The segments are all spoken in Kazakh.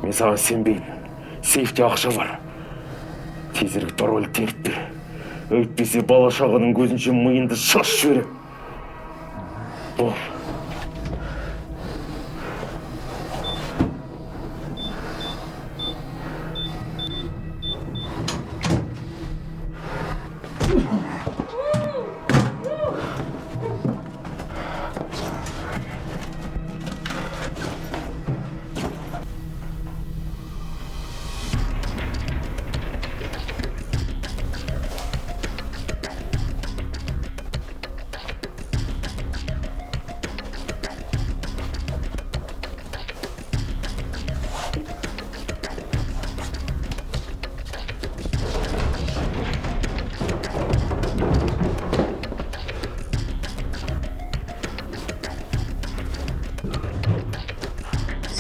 Мен саған сенбеймін. Сейфте ақша бар. Тезірек пароль теріп бер. Өйтпесе бала шағаның көзінше миыңды шашып жіберем. Бол.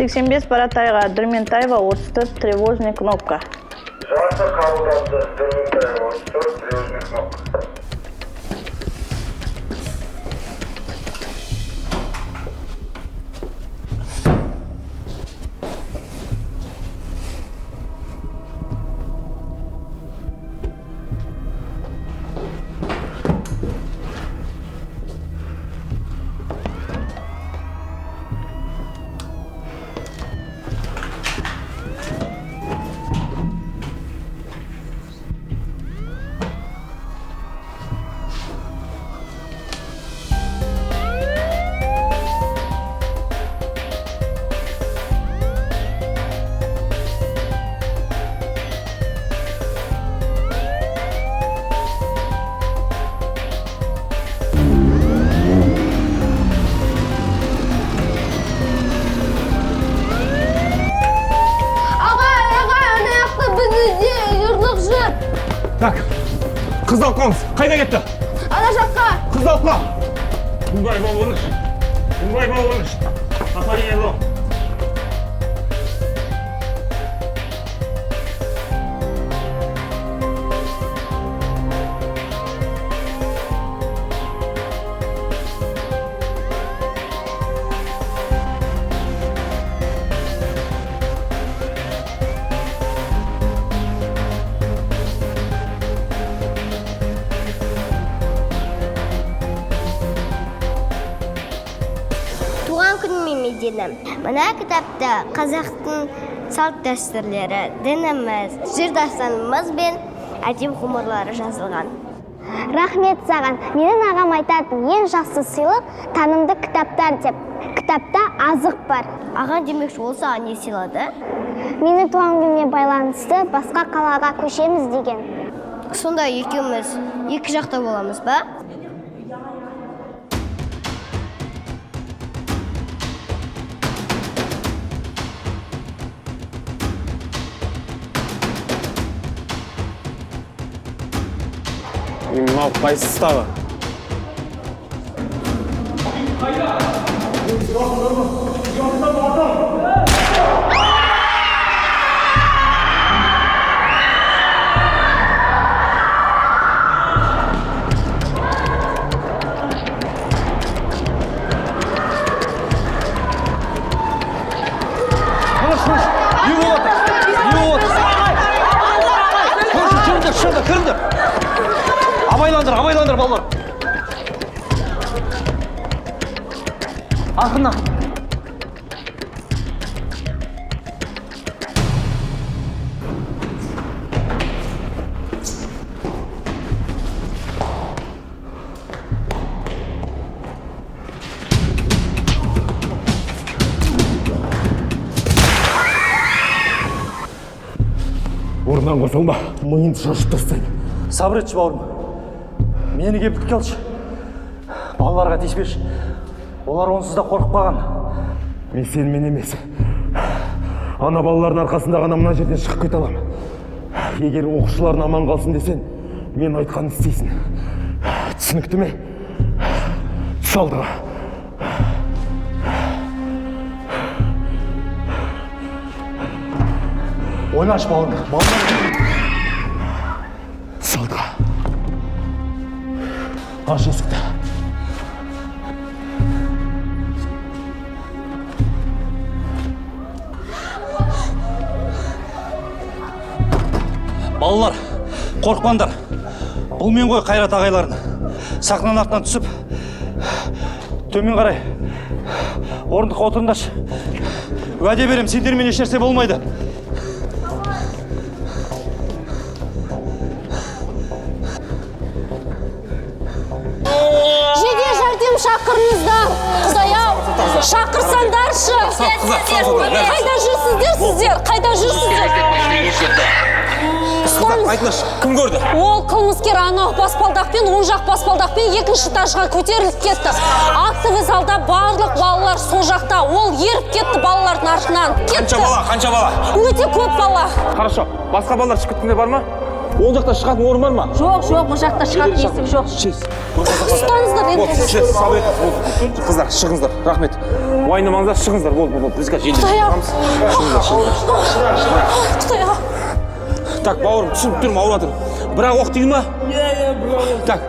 «85 Паратайға, Дөрментаева, 34 тревожный кнопка». Жақсы қабылданды, Дөрментаева, 34 тревожный кнопка. Так, қыз алып қалыңыз. Қайда кетті? Ана жаққа. Қыз алып қал. Бұндай болыңыз. Бұндай болыңыз. Апа ело. Мына кітапта қазақтың салт дәстүрлері, дініміз, жыр дастанымыз бен әдеп ғұмырлары жазылған. Рахмет саған. Менің ағам айтатын ең жақсы сыйлық танымды кітаптар деп. Кітапта азық бар. Ағаң демекші ол саған не сыйлады? Менің туған күніме байланысты басқа қалаға көшеміз деген. Сонда екеуміз екі жақта боламыз ба? Мынау қайсысы тағы? Абайландыр, балалар. Ақына. Орнынан қосылма, миыңды шашып тастайын. Сабыр етші, бауырым. Мені кепілдікке алшы. Балаларға тиіспеші. Олар онсыз да қорқып қалған. Мен сенімен емес. Ана балалардың арқасында ғана мына жерден шығып кете аламын. Егер оқушылардың аман қалсын десең, мен айтқанын істейсің. Түсінікті ме? Түс алдыға. Ойнаш, бауырым. Түс алдыға. Аш есікті. Балалар, қорықпаңдар. Бұл мен ғой Қайрат ағайларын. Сахнаның артынан түсіп, төмен қарай орындыққа отырыңдаршы. Уәде берем, сендермен ешнәрсе болмайды. Жедел жәрдем шақырыңыздар. Құдай-ау, шақырсаңдаршы. Қайда жүрсіздер сіздер? Қайда жүрсіздер? Айтыңдаршы, кім көрді? Ол қылмыскер анау баспалдақпен, оң жақ баспалдақпен екінші этажға көтеріліп кетті. Актовый залда барлық балалар сол жақта. Ол еріп кетті балалардың артынан. Қанша бала? Өте көп бала. Хорошо. Басқа балалар шығып кеткендер бар ма? Ол жақта шығатын орын бар ма? Жоқ, бұл жақта шығатын есік жоқ. Ұстаңыздар енді. Қыздар, шығыңыздар. Рахмет. Уайымдамаңыздар, шығыңыздар. Болды. Біз қазір Құдай-ау. Құдай-ау. Так, бауырым, түсініп тұрмын, ауырып жатыр. Бірақ оқ тиді ма? Иә, так.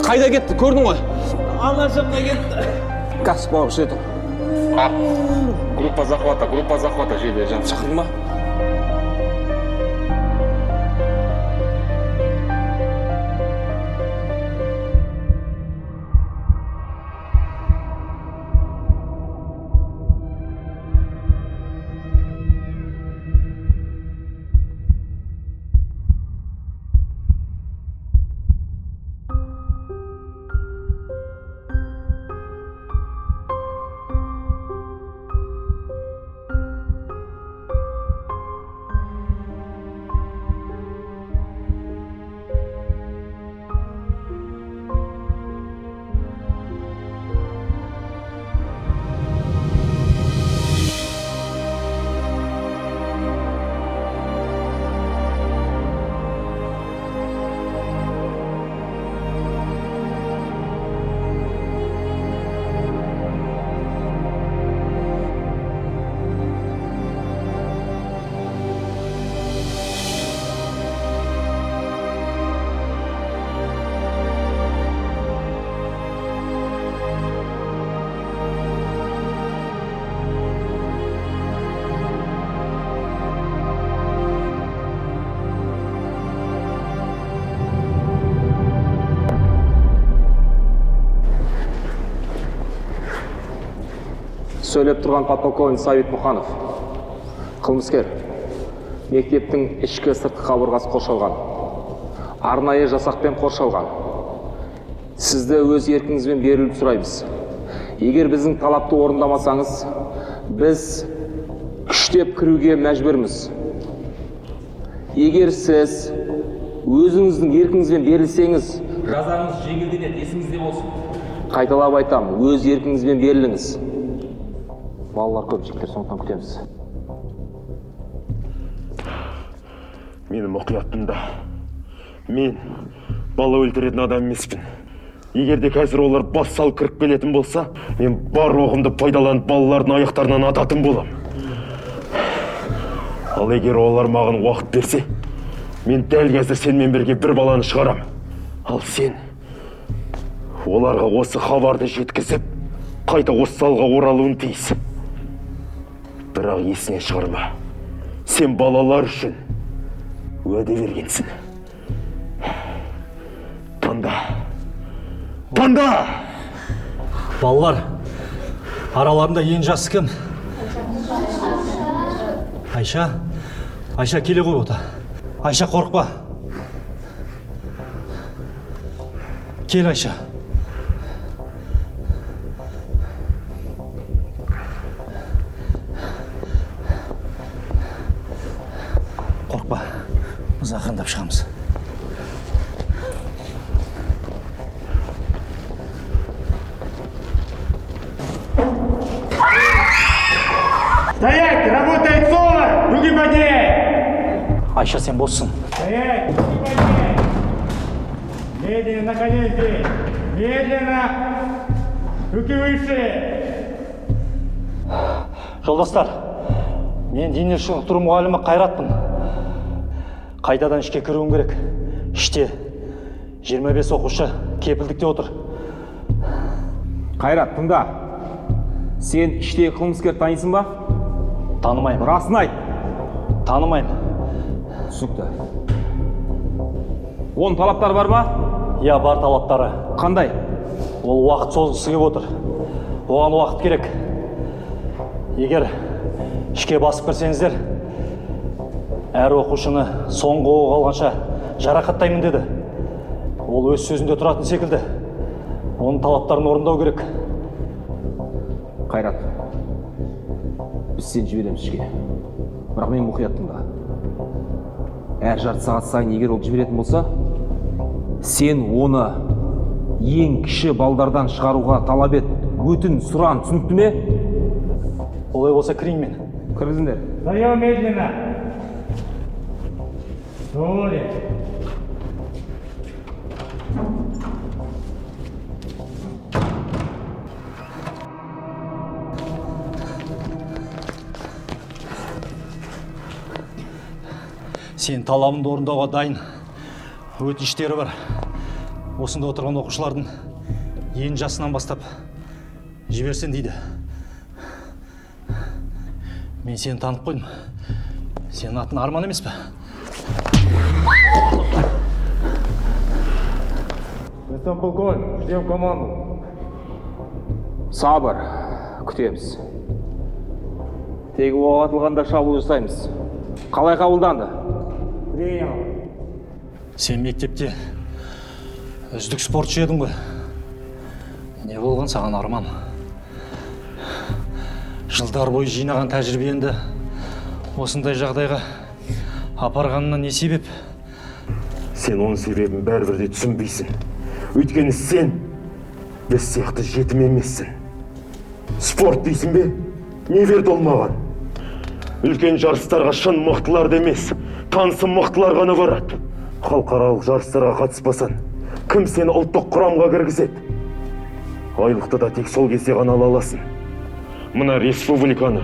Қайда кетті? Көрдің ғой? Ана жаққа кетті. Кас, бауырым, шыдай тұр. Группа захвата, жедел жәрдем шақырды ма? Сөйлеп тұрған подполковник Савит Мұханов. Қылмыскер. Мектептің ішкі сыртқы қабырғасы қоршалған. Арнайы жасақпен қоршалған. Сізді өз еркіңізбен беріліп сұраймыз. Егер біздің талапты орындамасаңыз, біз күштеп кіруге мәжбүрміз. Егер сіз өзіңіздің еркіңізбен берілсеңіз, жазаңыз жеңілденеді, есіңізде болсын. Қайталап айтам, өз еркіңізбен беріліңіз. Балалар көп, жігіттер, сондықтан күтеміз. Мені мұқият тыңда. Мен бала өлтіретін адам емеспін. Егер де қазір олар бас салып кіріп келетін болса, мен бар оғымды пайдаланып балалардың аяқтарынан ататын болам. Ал егер олар маған уақыт берсе, мен дәл қазір сенімен бірге бір баланы шығарам. Ал сен оларға осы хабарды жеткізіп, қайта осы залға оралуын тиіс. Бірақ есінен шығарма. Сен балалар үшін уәде бергенсің. Таңда! Балалар, араларында ең жасы кім? Айша? Айша келе ғой ота. Айша, қорықпа. Кел, Айша. Қорықпа. Біз ақырындап шығамыз. Стоять! Работает соло! Руки поднять! Айша, сен боссың. Стоять! Руки поднять! Медленно на колени! Медленно! Руки выше! Жолдастар, мен дене шынықтыру мұғалімі Қайратпын. Қайтадан ішке кіруім керек. Іште 25 оқушы кепілдікте отыр. Қайрат, тыңда. Сен іштегі қылмыскер танисың ба? Танымаймын. Расын айт. Танымаймын. түсінікті. Оның талаптары бар ма? Иә, бар талаптары. Қандай? Ол уақыт созғысы келіп отыр. Оған уақыт керек. Егер ішке басып кірсеңіздер, әр оқушыны соңғы оқ алғанша жарақаттаймын деді. Ол өз сөзінде тұратын секілді. Оның талаптарын орындау керек. Қайрат, біз сен жібереміз ішке. Бірақ мен мұқият тыңда. Әр жарты сағат сайын егер ол жіберетін болса, сен оны ең кіші балдардан шығаруға талап ет, өтін, сұран, түсінікті ме? Олай болса кірейін мен. Кіргізіңдер. Встаем медленно. Столе. Сен талабыңды орындауға дайын. Өтініштері бар. Осында отырған оқушылардың ең жасынан бастап жіберсен дейді. Мен сені танып қойдым. Сенің атын Арман емес пе? Местом полковник, ждем команду. Сабыр, күтеміз. Тегі оқ атылғанда шабуыл жасаймыз. Қалай қабылданды? Принял. Сен мектепте үздік спортшы едің ғой. Не болған саған, Арман? Жылдар бойы жинаған тәжірибеңді осындай жағдайға апарғанына не себеп? Сен оның себебін бәрібір де түсінбейсің. Өйткені сен біз сияқты жетім емессің. Спорт дейсің бе? Не берді ол маған? Үлкен жарыстарға шын мықтылар емес, танысы мықтылар ғана барады. Халықаралық жарыстарға қатыспасан, кім сені ұлттық құрамға кіргізеді? Айлықты да тек сол кезде ғана ала аласың. Мына республиканы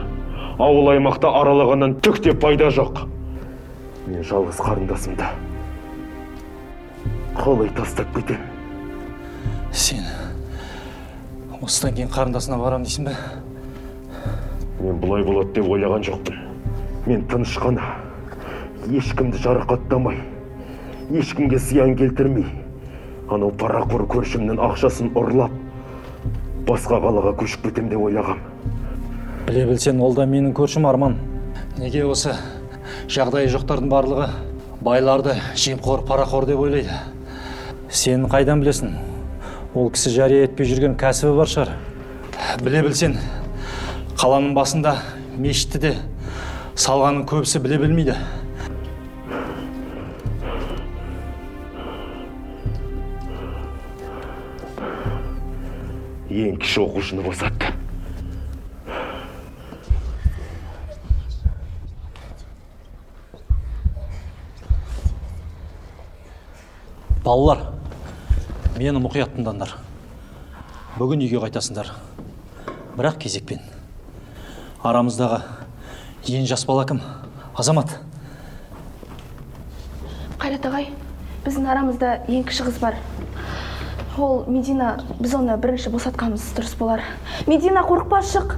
ауыл аймақта аралағаннан түк те пайда жоқ. Мен жалғыз қарындасымды қалай тастап кетем? Сен осыдан кейін қарындасына барам дейсің бе? Мен бұлай болады деп ойлаған жоқпын. Мен тыныш қана, ешкімді жарақаттамай, ешкімге зиян келтірмей, анау парақор көршімнің ақшасын ұрлап, басқа қалаға көшіп кетем деп ойлағам. Біле білсең, ол да менің көршім, Арман. Неге осы жағдайы жоқтардың барлығы байларды жемқор, парақор деп ойлайды? Сен қайдан білесің? Ол кісі жария етпей жүрген кәсібі бар шығар. Біле білсең, қаланың басында мешітті де салғанын көбісі біле білмейді. Ең кіші оқушыны босатты. Балалар, мені мұқият тыңдаңдар. Бүгін үйге қайтасыңдар. Бірақ кезекпен. Арамыздағы ең жас бала кім? Азамат. Қайрат ағай, біздің арамызда ең кіші қыз бар. Ол Медина, біз оны бірінші босатқанымыз дұрыс болар. Медина, қорықпа, шық.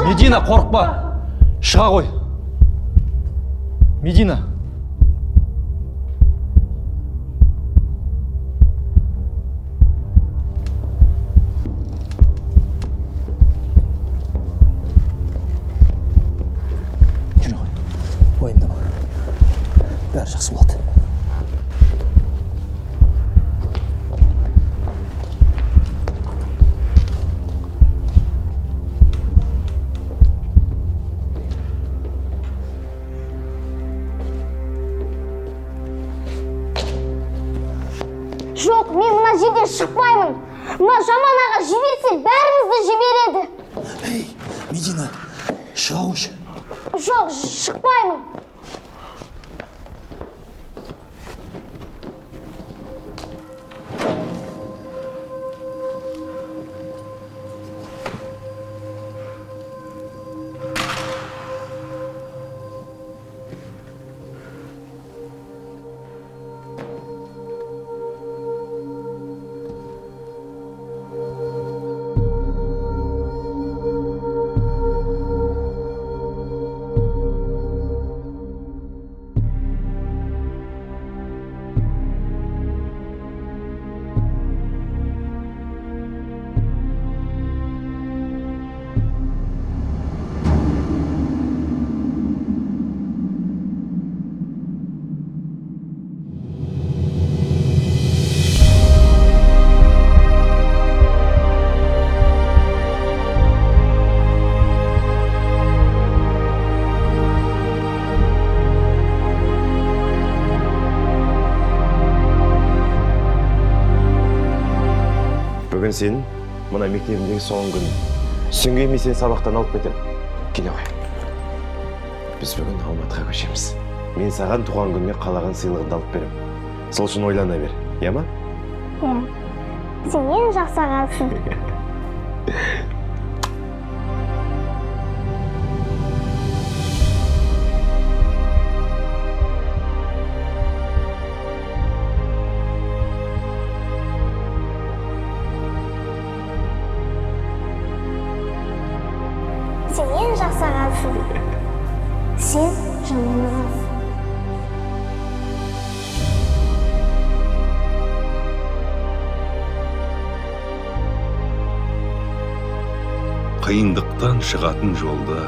Медина, қорықпа. Шыға ғой. Медина. Жүре ғой. Ойымдама. Бәрі жақсы болады. Жоқ, мен мына жерден шықпаймын. Мына жаман аға жіберсе, бәрімізді жібереді. Ей, Медина, шыға қойшы. Жоқ, шықпаймын. бүгін сенің мына мектебімдегі соңғы күн. Түсінген мен сені сабақтан алып кетемін. Келе ғой. Біз бүгін Алматыға көшеміз. Мен саған туған күніне қалаған сыйлығымды алып беремін. Сол үшін ойлана бер, иә ма? Иә. Сен ең жақсы ағасың. Сен ең жақсы ағасың. Сен жаман ағасың. Қиындықтан шығатын жолды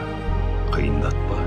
қиындатпа.